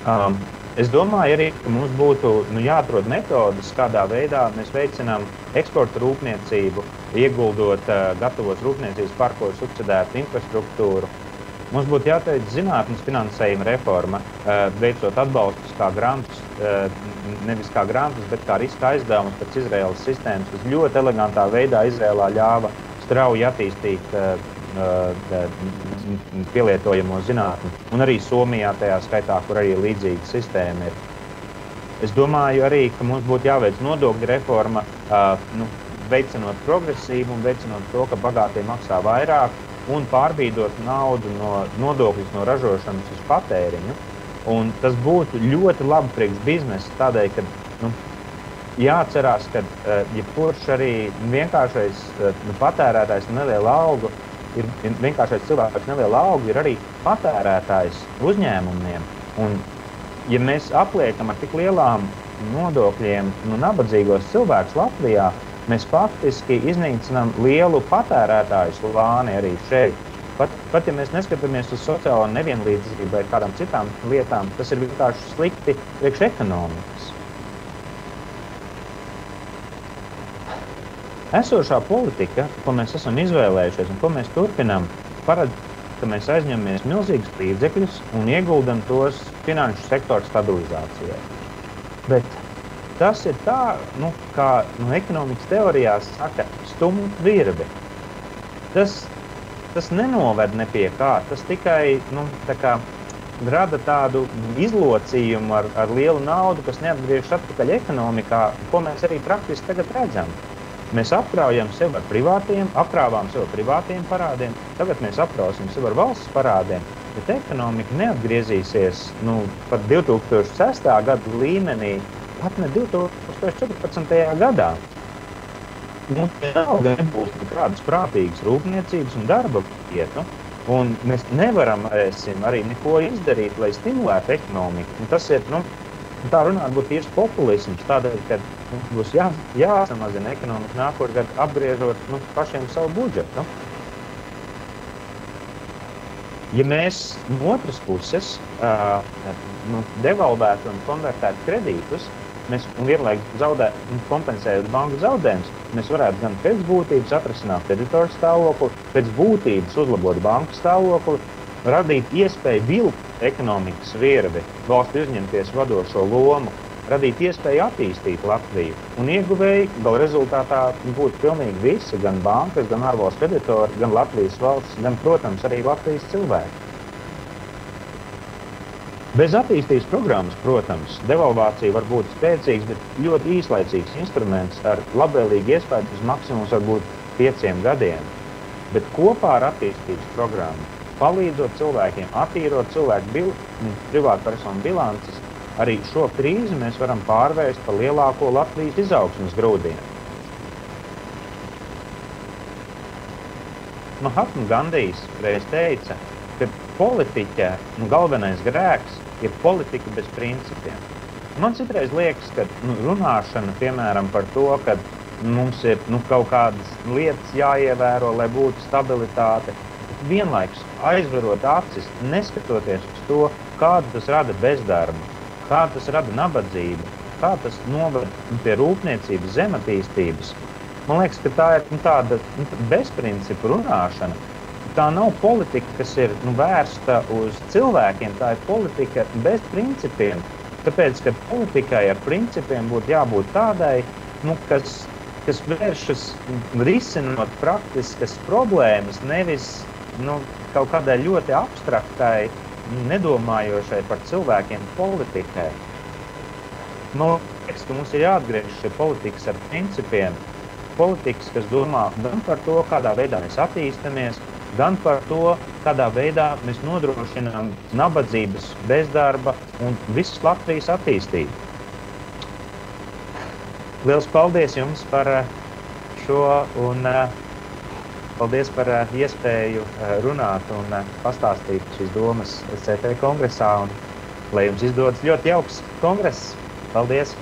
Um, es domāju arī, ka mums būtu jāatrod metodas, kādā veidā mēs veicinām eksporta rūpniecību, ieguldot gatavos rūpniecības parkos subsidētu infrastruktūru. Mums būtu jāteic zinātnes finansējuma reforma, veicot atbalstus kā grantus, nevis kā grantus, bet kā riska aizdevumus pēc Izraēlas sistēmas, kas ļoti elegantā veidā Izraēlā ļāva strauji attīstīt pielietojamo zinātni. Un arī Somijā tajā skaitā, kur arī līdzīga sistēma ir. Es domāju arī, ka mums būtu jāveic nodokļu reforma, veicinot progresību un veicinot to, ka bagātie maksā vairāk, un pārbīdot naudu no nodokļus no ražošanas uz patēriņu. Un tas būtu ļoti labi priekš biznesa, tādēļ, ka jāatcerās, ka jebkurš arī vienkāršais patērētājs neliela algu, vienkāršais cilvēks neliela algu ir arī patērētājs uzņēmumiem. Un, ja mēs apliekam ar tik lielām nodokļiem nabadzīgos cilvēkus Latvijā, mēs faktiski iznīcinām lielu patērētāju slāni arī šeit. Pat ja mēs neskatāmies uz sociālo nevienlīdzību vai kādām citām lietām, tas ir vienkārši slikti priekš ekonomikas. Esošā politika, ko mēs esam izvēlējušies un ko mēs turpinām, paredz, ka mēs aizņemamies milzīgus līdzekļus un ieguldam tos finanšu sektora stabilizācijai. Bet tas ir tā, kā ekonomikas teorijās saka, stumt virvi. Tas nenoved ne pie kā, tas tikai rada tādu izlocījumu ar lielu naudu, kas neatgriežas atpakaļ ekonomikā, ko mēs arī praktiski tagad redzam. Mēs apkrājam sev ar privātiem parādiem, tagad mēs apkrausim sev ar valsts parādiem, bet ekonomika neatgriezīsies pat 2006. Gada līmenī, pat ne 2014. gadā. Mums vienalga nebūs nekādas prātīgas rūpniecības un darba vietu, un mēs nevarēsim arī neko izdarīt, lai stimulētu ekonomiku. Un tas ir, tā runāt būtu tīrs populisms, tādēļ, ka mums būs jāsamazina ekonomika nākamgad gadu, apgriežot pašiem savu budžetu. Ja mēs no otras puses devalvētu un konvertētu kredītus, mēs vienlaikus kompensējot banku zaudējumus, mēs varētu gan pēc būtības atrisināt kreditoru stāvokli, pēc būtības uzlabot banku stāvokli, radīt iespēju vilkt ekonomikas virvi, valsts uzņemties vadošo lomu, radīt iespēju attīstīt Latviju. Un ieguvēji gala rezultātā būtu pilnīgi visi, gan bankas, gan ārvalstu kreditori, gan Latvijas valsts, gan, protams, arī Latvijas cilvēki. Bez attīstības programmas, protams, devalvācija var būt spēcīgs, bet ļoti īslaicīgs instruments ar labvēlīgu iespēju uz maksimums var būt 5 gadiem. Bet kopā ar attīstības programmu, palīdzot cilvēkiem, attīrot cilvēku privātpersonu bilances, arī šo krīzi mēs varam pārvērst par lielāko Latvijas izaugsmes grūdienu. Mahatma Gandijs reiz teica, ka politiķa galvenais grēks ir politika bez principiem. Man citreiz liekas, ka runāšana, piemēram, par to, ka mums ir kaut kādas lietas jāievēro, lai būtu stabilitāte, vienlaikus aizverot acis, neskatoties uz to, kādu tas rada bezdarbu, kādu tas rada nabadzību, kā tas noved pie rūpniecības, zematīstības. Man liekas, ka tā ir tāda bezprincipu runāšana. Tā nav politika, kas ir vērsta uz cilvēkiem, tā ir politika bez principiem. Tāpēc, ka politikai ar principiem būtu jābūt tādai, kas vēršas risinot praktiskas problēmas, nevis kaut kādai ļoti abstraktai, nedomājošai par cilvēkiem politikai. Man liekas, ka mums ir jāatgriežas šie politikas ar principiem. Politikas, kas domā gan par to, kādā veidā mēs attīstamies, gan par to, kādā veidā mēs nodrošinām nabadzības, bezdarba un visas Latvijas attīstību. Liels paldies jums par šo un paldies par iespēju runāt un pastāstīt šīs domas CT kongresā. Un, lai jums izdodas ļoti jauks kongress. Paldies!